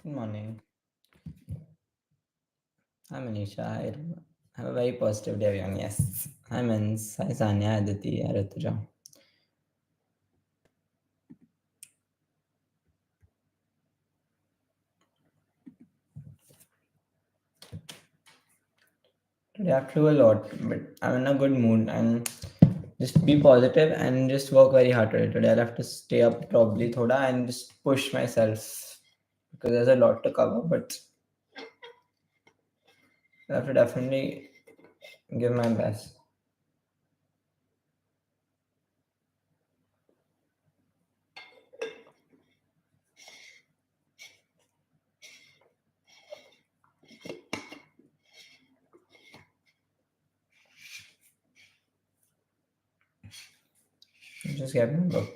Good morning. Hi Manisha. Hi. Have a very positive day, everyone. Yes. Hi Mins. Hi Sanya. Hi Aditi. Hi Rituja. Today I flew a lot, but I'm in a good mood and just be positive and just work very hard today. Today I'll have to stay up probably thoda and just push myself because there's a lot to cover, but I have to definitely give my best. Just get my book.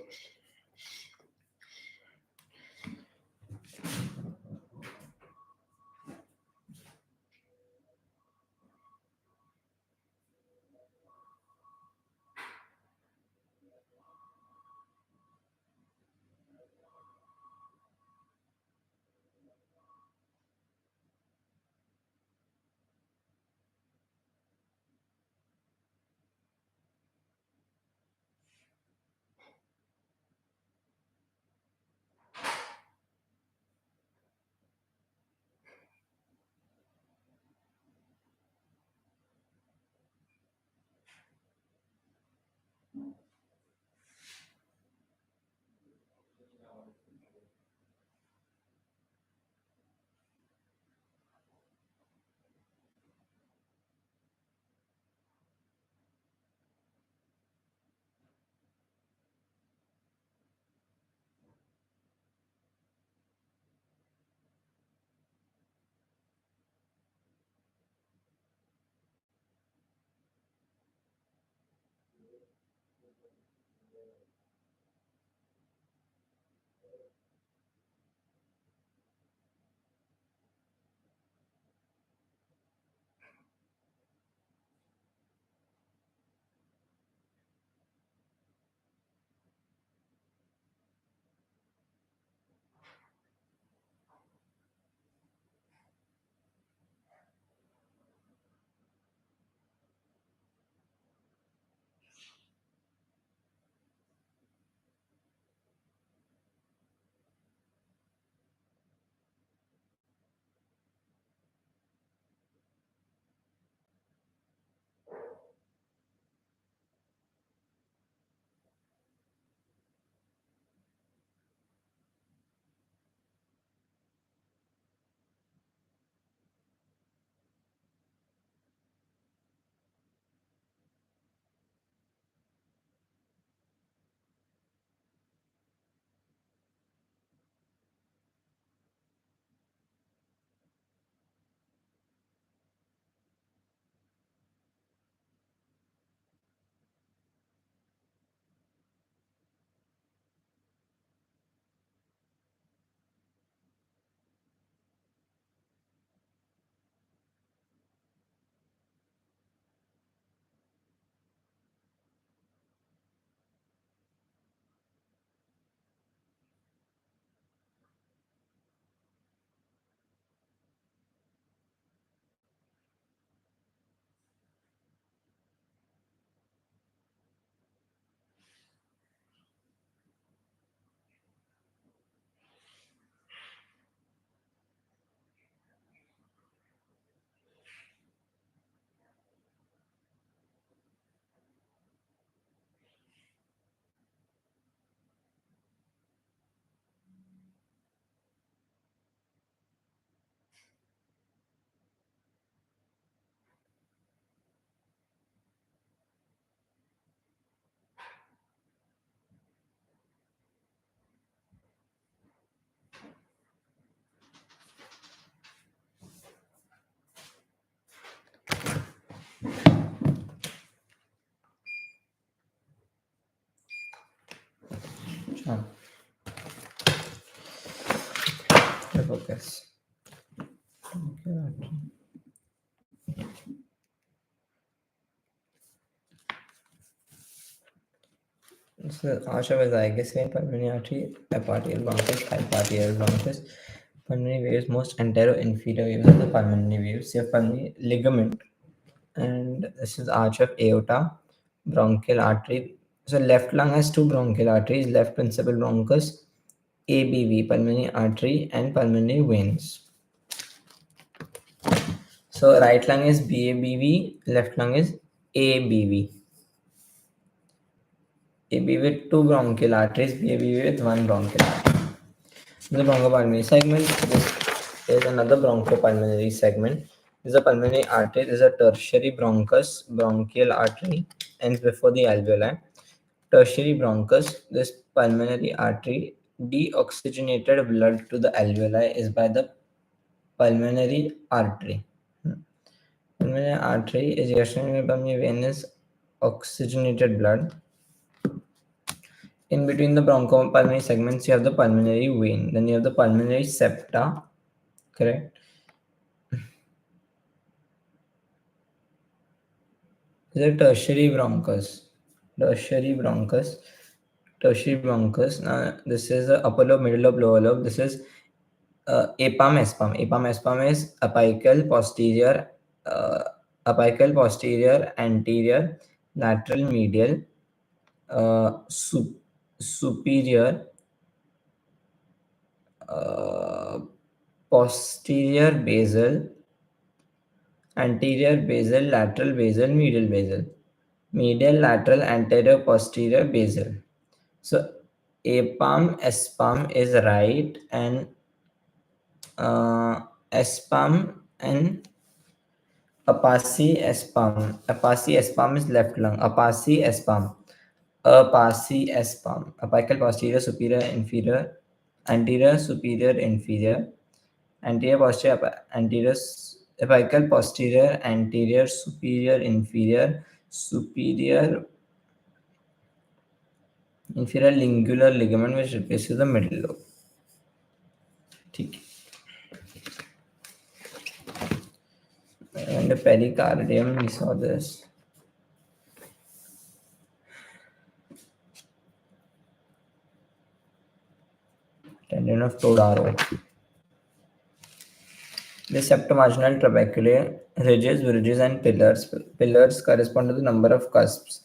Sure. Focus. Okay. So आशा में जाएगी same पर मैंने आठी partial branches high partial branches Pulmonary waves, most antero-inferior waves are the pulmonary waves. You have pulmonary ligament, and this is arch of aorta, bronchial artery. So left lung has two bronchial arteries, left principal bronchus, ABV, pulmonary artery, and pulmonary veins. So right lung is BABV, left lung is ABV. AB with two bronchial arteries, BABV with one bronchial artery. The bronchopulmonary segment, this is another bronchopulmonary segment. This is a pulmonary artery. This is a tertiary bronchus, bronchial artery, ends before the alveoli. Tertiary bronchus, this pulmonary artery, deoxygenated blood to the alveoli is by the pulmonary artery. Pulmonary artery is ejaculatory pulmonary venous oxygenated blood. In between the bronchopulmonary segments, you have the pulmonary vein. Then you have the pulmonary septa, correct? This is a tertiary bronchus. Tertiary bronchus. Tertiary bronchus. Now, this is the upper lobe, middle lobe, lower lobe. This is apam espam. Apam espam is uh, apical posterior, anterior, lateral medial, superior, uh, posterior basal, anterior basal, lateral basal, medial basal. Medial, lateral, anterior, posterior, basal. So apam, espam is right, and espam and Apasi espam is left lung. Apasi espam. Apical posterior, superior, inferior, anterior, superior, inferior, anterior, posterior, apical posterior, anterior, superior, inferior, superior, inferior lingular ligament which replaces the middle lobe. ठीक है. And the pericardium, we saw this. Tendon of Todaro. The septomarginal trabeculae, ridges, bridges, and pillars. Pillars correspond to the number of cusps.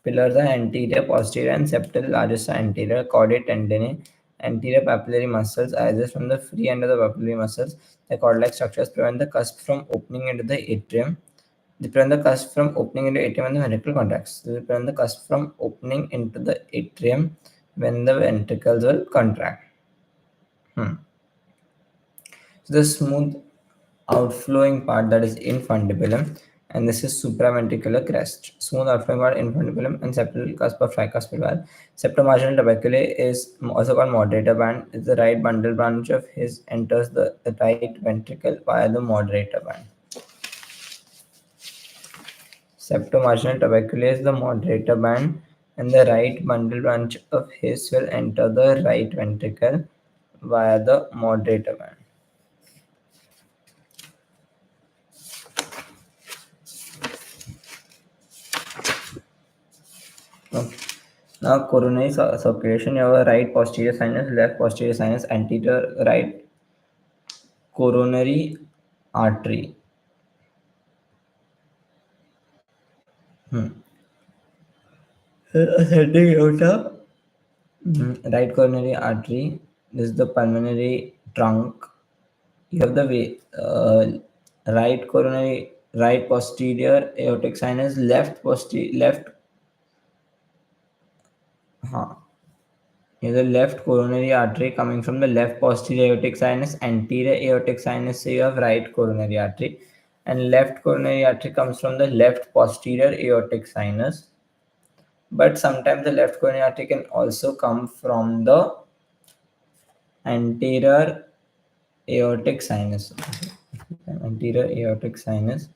Pillars are anterior, posterior, and septal. Largest are anterior, chordae tendineae, anterior papillary muscles arises from the free end of the papillary muscles. The cord-like structures prevent the cusp from opening into the atrium. They prevent the cusp from opening into the atrium when the ventricle contracts. They prevent the cusp from opening into the atrium when the ventricles will contract. So the smooth outflowing part that is infundibulum, and this is supraventricular crest. Smooth outflowing part infundibulum and septal cusp of tricuspid valve. Septomarginal trabeculae is also called moderator band. It's the right bundle branch of his enters the right ventricle via the moderator band. Septomarginal trabeculae is the moderator band, and the right bundle branch of his will enter the right ventricle via the moderator band. Okay. Now, coronary circulation, you have a right posterior sinus, left posterior sinus, anterior right coronary artery. Ascending aorta, right coronary artery. This is the pulmonary trunk. You have the right posterior aortic sinus, left. Huh. Is the left coronary artery coming from the left posterior aortic sinus, anterior aortic sinus, so you have right coronary artery, and left coronary artery comes from the left posterior aortic sinus. But sometimes the left coronary artery can also come from the anterior aortic sinus. Anterior aortic sinus.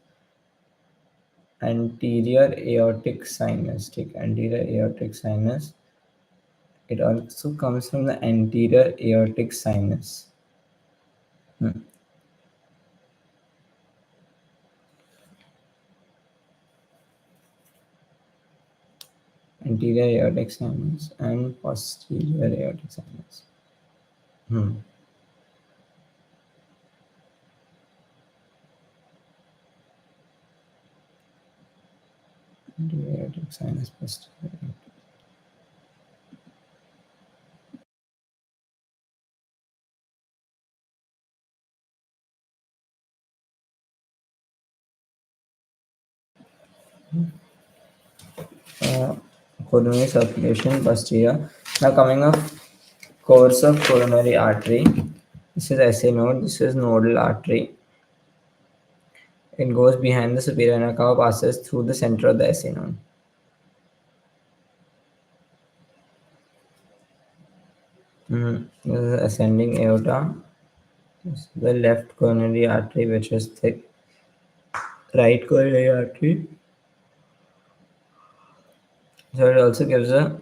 Anterior aortic sinus. Take anterior aortic sinus. It also comes from the anterior aortic sinus. Anterior aortic sinus and posterior aortic sinus. Aortic sinus posterior. Uh, Coronary circulation posterior. Now coming up, course of coronary artery. This is SA node. This is nodal artery. It goes behind the superior vena cava, passes through the center of the SA node. This is ascending aorta. This is the left coronary artery, which is thick. Right coronary artery. So it also gives a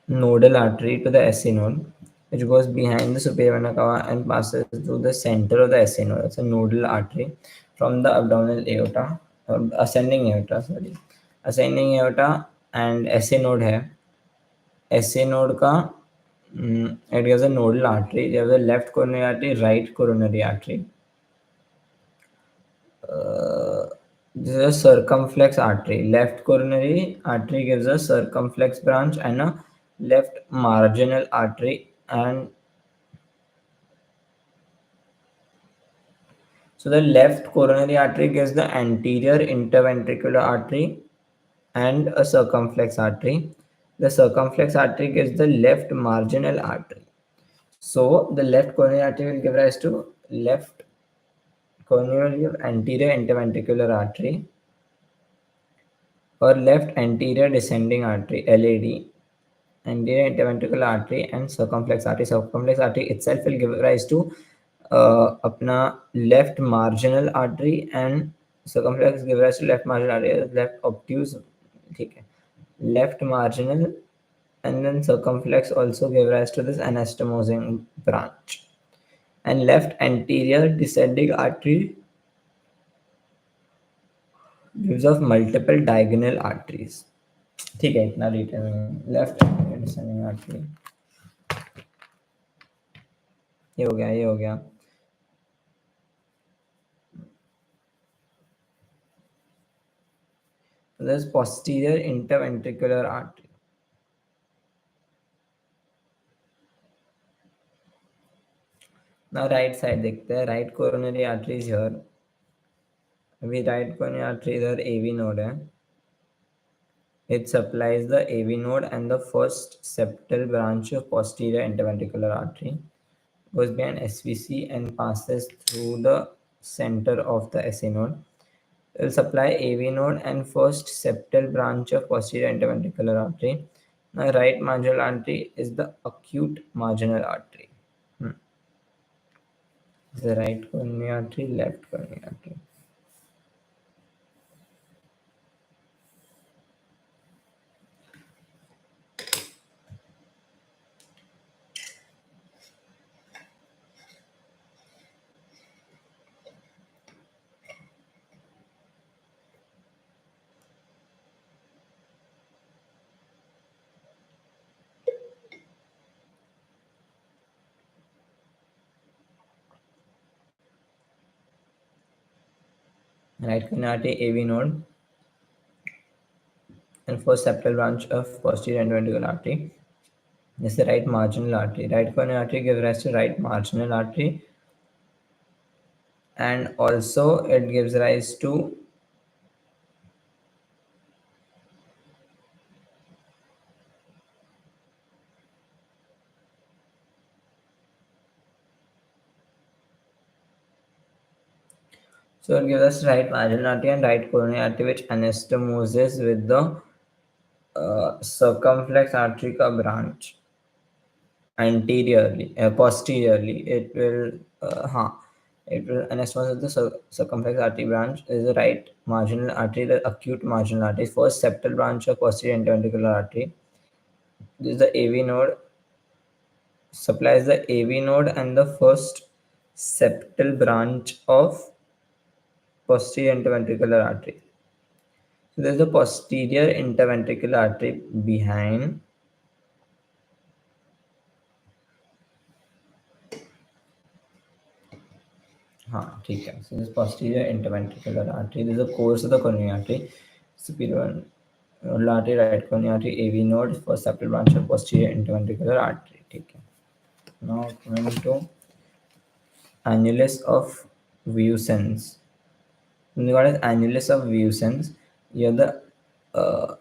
nodal artery to the SA node, which goes behind the superior vena cava and passes through the center of the SA node. It's a nodal artery from the abdominal aorta, ascending aorta, sorry. Ascending aorta and SA node है. SA node का it gives a nodal artery. There is a left coronary artery, right coronary artery. This is a circumflex artery. Left coronary artery gives a circumflex branch and a left marginal artery. And so the left coronary artery gives the anterior interventricular artery and a circumflex artery. The circumflex artery gives the left marginal artery. So the left coronary artery will give rise to left coronary anterior interventricular artery or left anterior descending artery LAD, anterior interventricular artery and circumflex artery. Circumflex artery itself will give rise to अपना left marginal artery and circumflex give rise to left marginal artery, left obtuse, ठीक है, left marginal, and then circumflex also give rise to this anastomosing branch, and left anterior descending artery gives off multiple diagonal arteries. ठीक है, इतना detail में left descending artery ये हो गया, ये हो गया. There's posterior interventricular artery. Now right side देखते हैं. Right coronary artery is here. अभी right coronary artery इधर AV node है. It supplies the AV node and the first septal branch of posterior interventricular artery. Goes behind SVC and passes through the center of the SA node. It will supply AV node and first septal branch of posterior interventricular artery. Now right marginal artery is the acute marginal artery. The right coronary artery, left coronary artery. Right coronary artery, AV node, and first septal branch of posterior interventricular artery. This is the right marginal artery. Right coronary artery gives rise to right marginal artery, and also it gives rise to so it gives us right marginal artery and right coronary artery, which anastomoses with the circumflex artery ka branch anteriorly, posteriorly. It will anastomose the circumflex artery branch. Is the right marginal artery, the acute marginal artery, first septal branch of posterior interventricular artery. This is the AV node, supplies the AV node and the first septal branch of posterior interventricular artery. So there's a posterior interventricular artery behind. ठीक है. So this posterior interventricular artery, this is the course of the coronary artery, superior one. Nodal artery, right coronary artery, AV node, first septal branch of posterior interventricular artery. Okay. Now coming to annulus of Vieussens. When you got as annulus of Vieussens, you have the uh,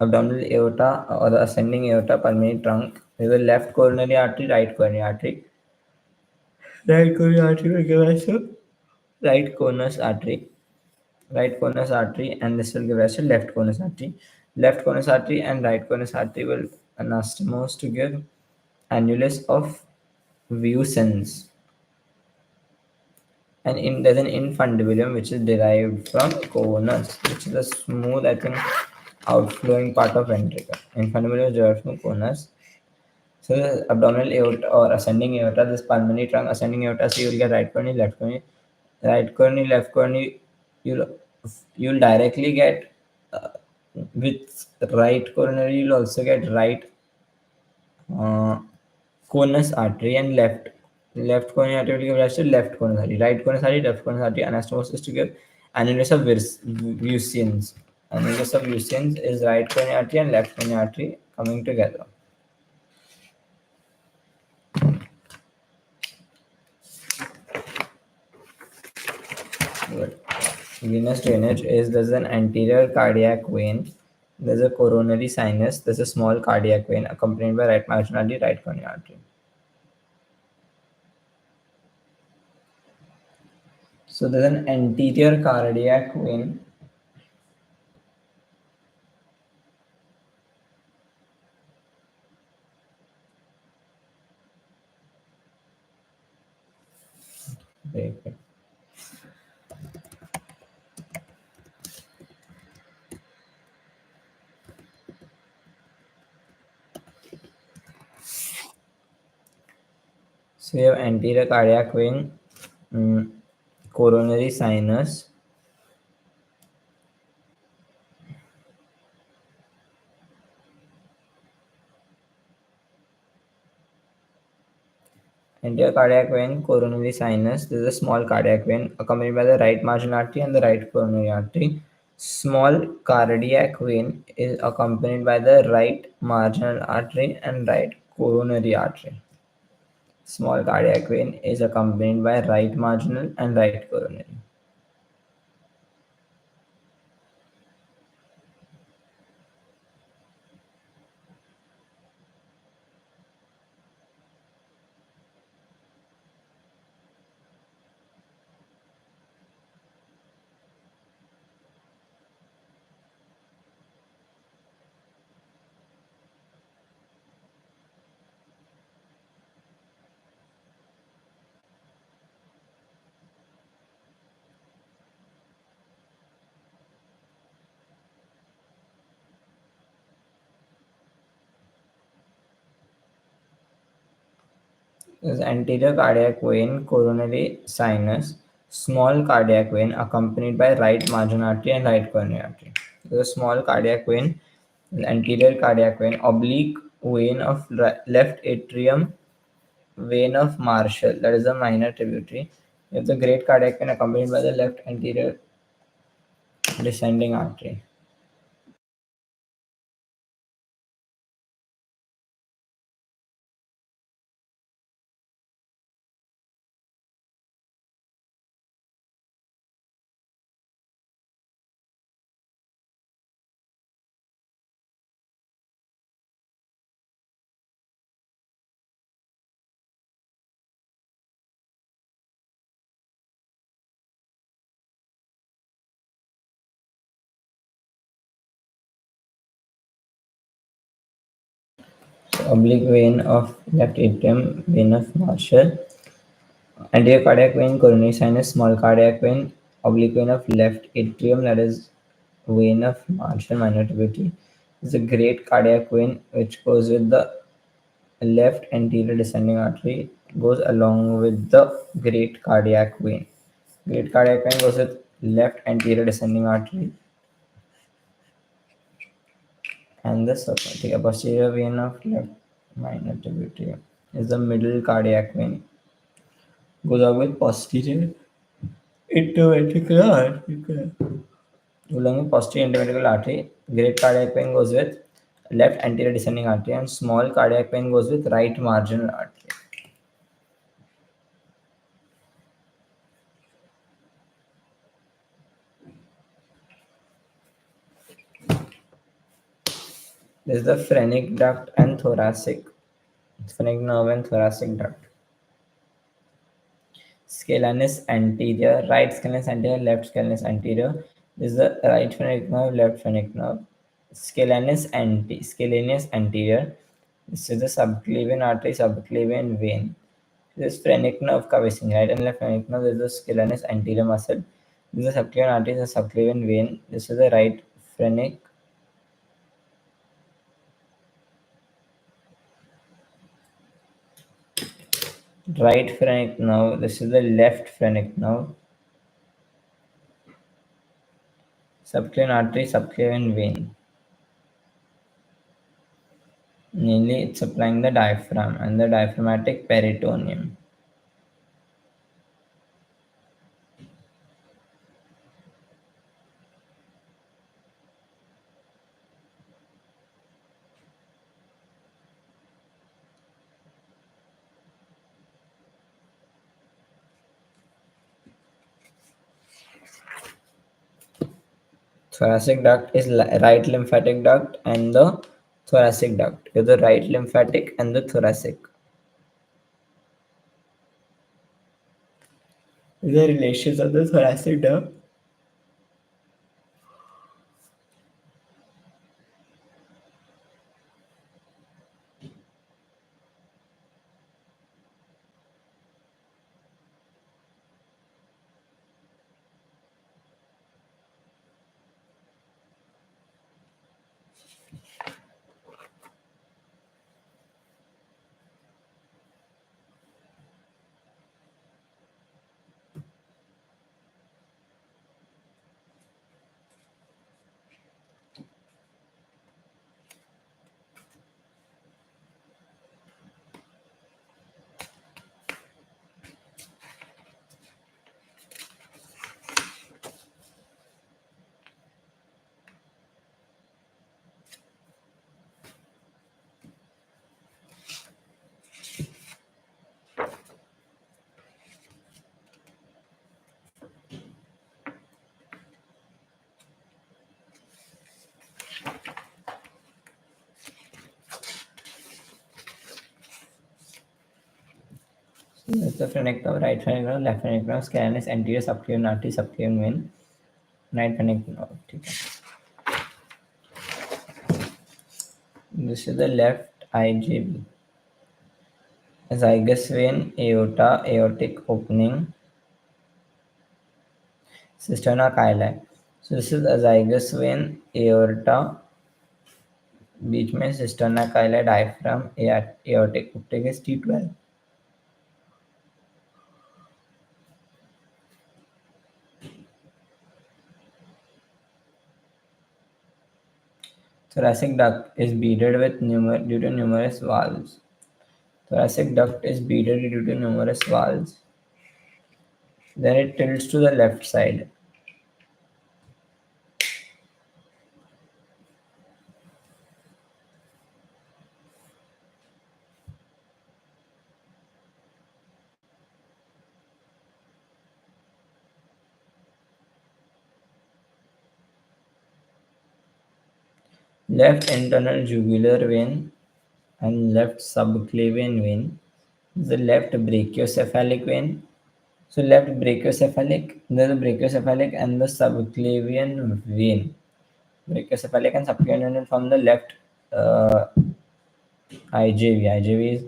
abdominal aorta or the ascending aorta pulmonary trunk. There's a left coronary artery, right coronary artery. Right coronary artery will give us a right conus artery. Right conus artery, and this will give us a left conus artery. Left conus artery and right conus artery will anastomose to give annulus of Vieussens. And there's an infundibulum which is derived from conus, which is a smooth, I think, outflowing part of ventricle. Infundibulum is derived from conus. So the abdominal aorta or ascending aorta, this pulmonary trunk, ascending aorta, so you'll get right coronary, left coronary, right coronary, left coronary. You'll you'll directly get with right coronary. You'll also get right uh, conus artery, and left coronary artery will give rise to left conus artery, right conus artery, left conus artery. Anastomosis to give annulus of Vieussens. Annulus of Vieussens is right coronary artery and left coronary artery coming together. Good. Venous drainage is there's an anterior cardiac vein, there's a coronary sinus, there's a small cardiac vein accompanied by right marginal artery, right coronary artery. So there's an anterior cardiac vein. Very good. So you have anterior cardiac vein, mm, coronary sinus, anterior cardiac vein, coronary sinus. There's a small cardiac vein accompanied by the right marginal artery and the right coronary artery. Small cardiac vein is accompanied by the right marginal artery and right coronary artery. Small cardiac vein is accompanied by right marginal and right coronary. There's anterior cardiac vein, coronary sinus, small cardiac vein accompanied by right marginal artery and right coronary artery. There's a small cardiac vein, anterior cardiac vein, oblique vein of left atrium, vein of Marshall, that is a minor tributary. You have the great cardiac vein accompanied by the left anterior descending artery. So oblique vein of left atrium, vein of Marshall, anterior cardiac vein, coronary sinus, small cardiac vein, oblique vein of left atrium, that is vein of Marshall minor tributary. Is a great cardiac vein which goes with the left anterior descending artery, goes along with the great cardiac vein. Great cardiac vein goes with left anterior descending artery, and the posterior vein of left minor tributary is the middle cardiac vein. Goes along with posterior interventricular artery. Along with posterior interventricular artery, great cardiac pain goes with left anterior descending artery, and small cardiac pain goes with right marginal artery. This is the phrenic duct and thoracic. Phrenic nerve and thoracic duct. Scalenus anterior, right scalenus anterior, left scalenus anterior. This is the right phrenic nerve, left phrenic nerve. Scalenus anterior. This is the subclavian artery, subclavian vein. This is phrenic nerve covering right and left phrenic nerve. This is the scalenus anterior muscle. This is the subclavian artery, the subclavian vein. This is the right phrenic. Right phrenic nerve. This is the left phrenic nerve. Subclavian artery, subclavian vein. Mainly, it's supplying the diaphragm and the diaphragmatic peritoneum. Thoracic duct is right lymphatic duct and the thoracic duct. You have the right lymphatic and the thoracic. The relations of the thoracic duct. That's the phrenic nerve, right phrenic nerve, left phrenic nerve, scalenus anterior, subclavian artery, subclavian vein, right phrenic nerve. Okay. This is the left IJV. Azygous vein, aorta, aortic opening, cisterna chyli. So this is azygous vein, aorta, बीच में cisterna chyli, diaphragm, aortic opening is T12. Thoracic duct is beaded with due to numerous valves. Thoracic duct is beaded due to numerous valves. Then it tilts to the left side. Left internal jugular vein and left subclavian vein. The left brachiocephalic vein. So left brachiocephalic, there's the brachiocephalic and the subclavian vein. Brachiocephalic and subclavian vein from the left IJV. IJV is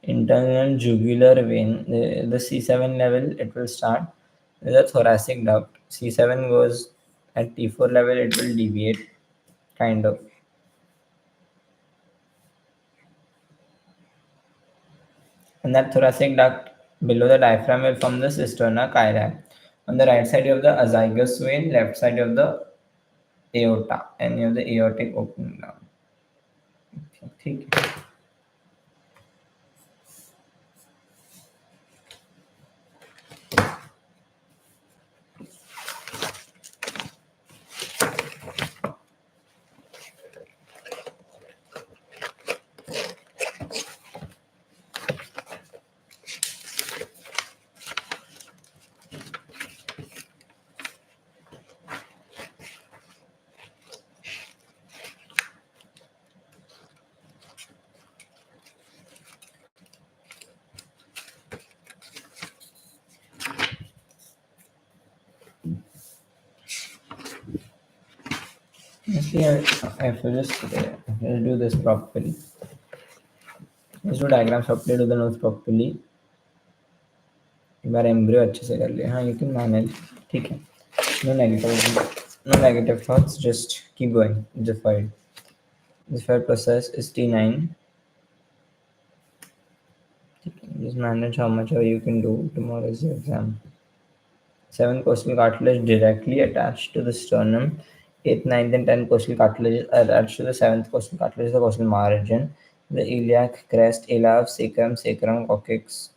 internal jugular vein. The C7 level it will start. There's a thoracic duct. C7 goes at T4 level, it will deviate kind of. And that thoracic duct below the diaphragm will form the cisterna chyli. On the right side you have the azygous vein, left side you have the aorta, and you have the aortic opening down. ठीक है. Honestly, I have to just do this properly. Just do diagrams properly, do the notes properly. एक बार embryo अच्छे से कर लिया. हाँ, you can manage. ठीक है. No negative, no negative thoughts. Just keep going. Just fine. This file process is T9. Just manage how much you can do. Tomorrow is your exam. 7 coastal cartilage directly attached to the sternum. 8th, 9th, and 10th coastal cartilages are attached to the 7th coastal cartilage, the coastal margin. The iliac crest, ila of sacrum, sacrum coccyx,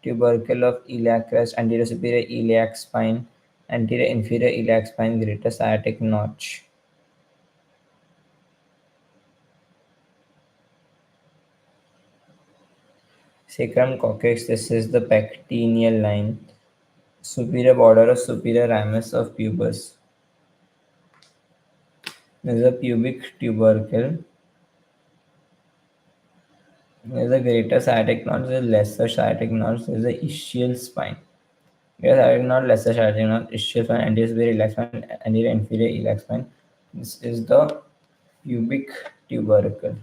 tubercle of iliac crest, anterior superior iliac spine, anterior inferior iliac spine, greater sciatic notch. Sacrum coccyx, this is the pectineal line. Superior border of superior ramus of pubis. There is a pubic tubercle. There is a greater sciatic notch, there is a lesser sciatic notch, there is a ischial spine. Greater sciatic notch, lesser sciatic notch, ischial spine, anterior superior iliac spine, anterior inferior iliac spine. This is the pubic tubercle.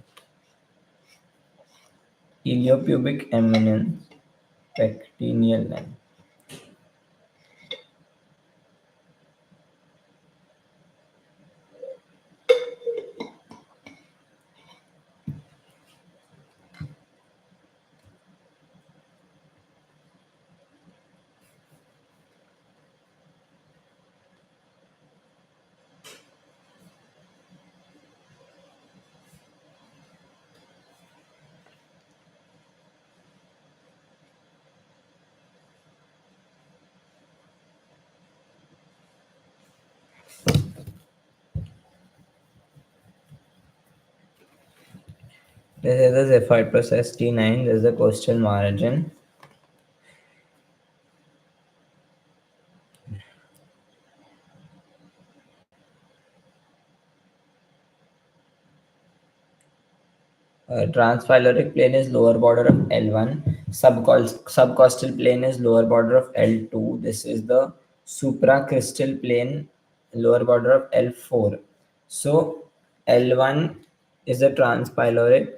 Iliopubic eminence, pectineal line. This is the xiphoid process T9, this is the coastal margin. Transpyloric plane is lower border of L1. Subcostal plane is lower border of L2. This is the supracrystal plane, lower border of L4. So L1 is the transpyloric.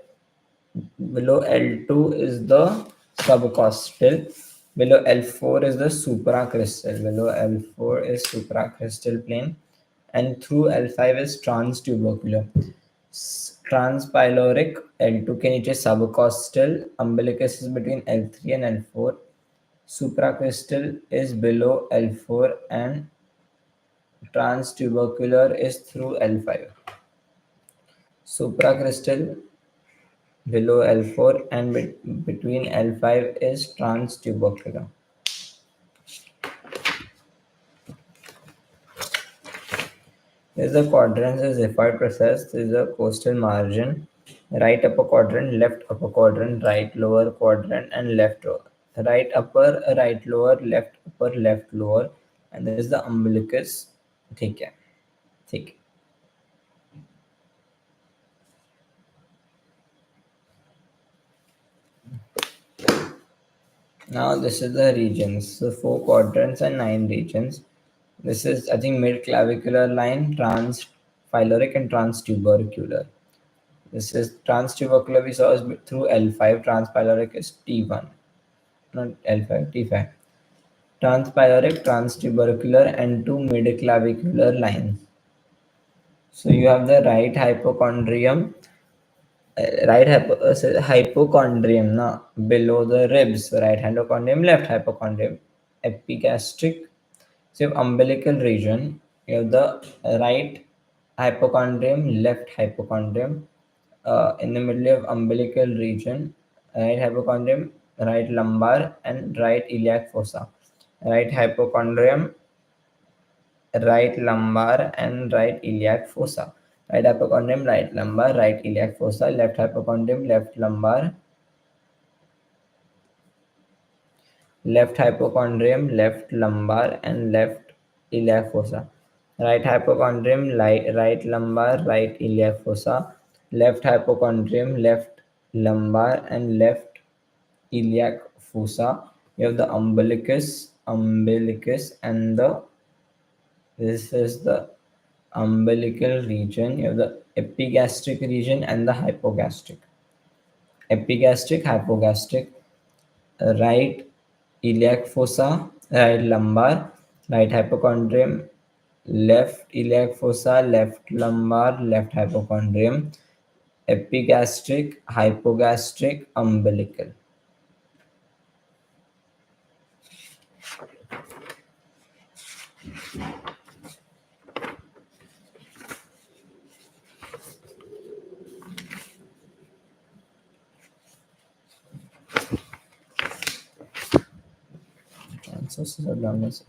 Below L2 is the subcostal. Below L4 is the supracrystal. Below L4 is supracrystal plane. And through L5 is transtubercular. Transpyloric L2 के नीचे subcostal, umbilicus is between L3 and L4, supracrystal is below L4 and transtubercular is through L5. Supracrystal below L4 and between L5 is transtubercular. This is the quadrants of xiphoid process. This is the coastal margin. Right upper quadrant, left upper quadrant, right lower quadrant, and left lower. Right upper, right lower, left upper, left lower. And this is the umbilicus. ठीक है. ठीक. Now this is the regions. So 4 quadrants and 9 regions. This is, I think, mid-clavicular line, transpyloric and transtubercular. This is transtubercular we saw is through L5, transpyloric is T1, not L5, T5. Transpyloric, transtubercular, and 2 midclavicular lines. So you have the right hypochondrium, hypochondrium now below the ribs, right hypochondrium, left hypochondrium, epigastric. So you have umbilical region, you have the right hypochondrium, left hypochondrium, in the middle of umbilical region, right hypochondrium, right lumbar, and right iliac fossa. Right hypochondrium, right lumbar, and right iliac fossa. Right hypochondrium, right lumbar, right iliac fossa. Left hypochondrium, left lumbar, left hypochondrium, left lumbar, and left iliac fossa. Right hypochondrium, right lumbar, right iliac fossa. Left hypochondrium, left lumbar, and left iliac fossa. You have the umbilicus, and this is the umbilical region, you have the epigastric region and the hypogastric. Epigastric, hypogastric, right iliac fossa, right lumbar, right hypochondrium, left iliac fossa, left lumbar, left hypochondrium, epigastric, hypogastric, umbilical. Transversus abdominis.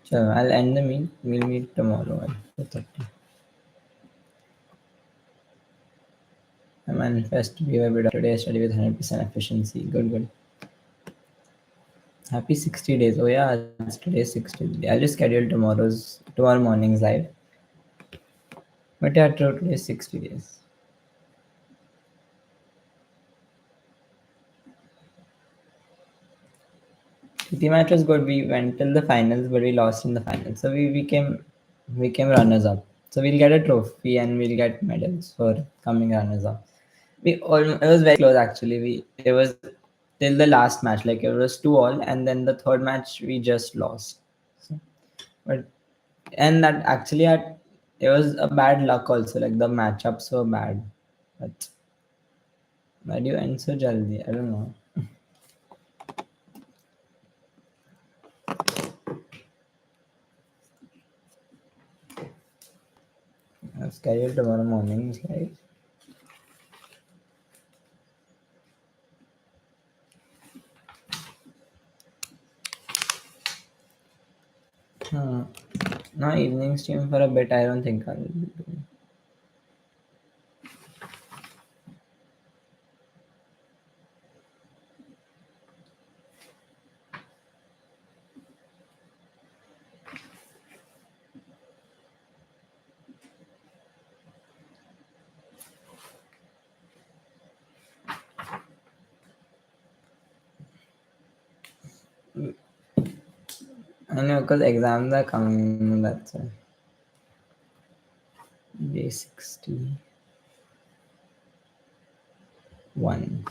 Sure, I'll end the meet. We'll meet tomorrow at 4:30. I manifest to be a bit today. I study with 100% efficiency. Good, good. Happy 60 days. Oh yeah, it's today's 60th day. I'll just schedule tomorrow morning's live. But yeah, true, today's 60 days. The match was good. We went till the finals, but we lost in the finals. So we came runners up. So we'll get a trophy and we'll get medals for coming runners up. It was very close actually. It was till the last match, like it was 2-2, and then the third match we just lost. So, but and that actually had it was a bad luck also. Like the matchups were bad. But why do you end so jaldi? I don't know. I've scheduled tomorrow morning's live. Hmm. No evening stream for a bit. I don't think I'll be doing. I know because exams are coming. That's why. Day 61.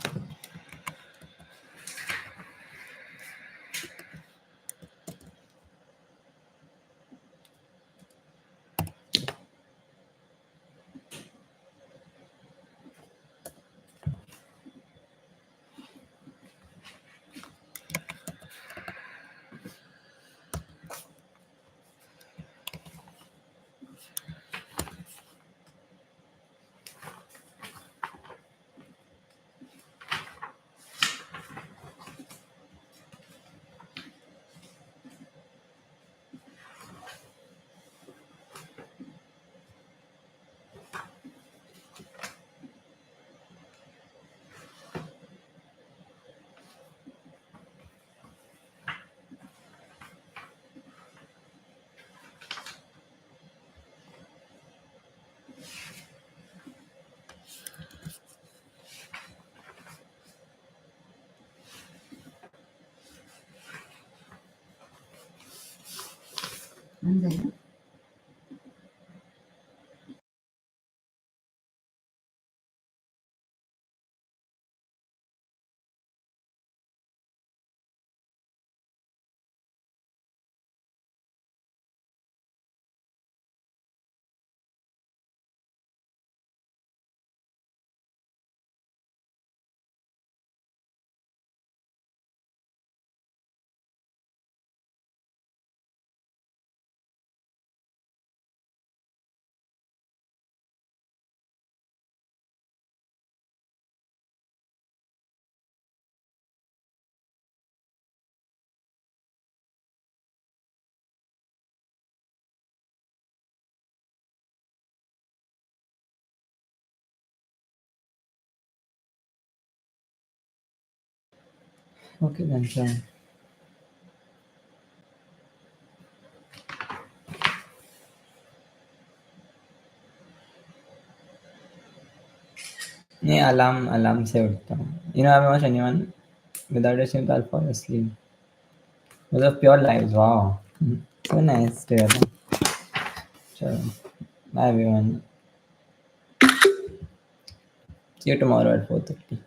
Okay then, sure. नहीं alarm से उठता हूँ. I haven't watched anyone without a sleep. I'll fall asleep. Those are pure lives. Wow. So nice to hear that. Sure. Bye everyone. See you tomorrow at 4:30.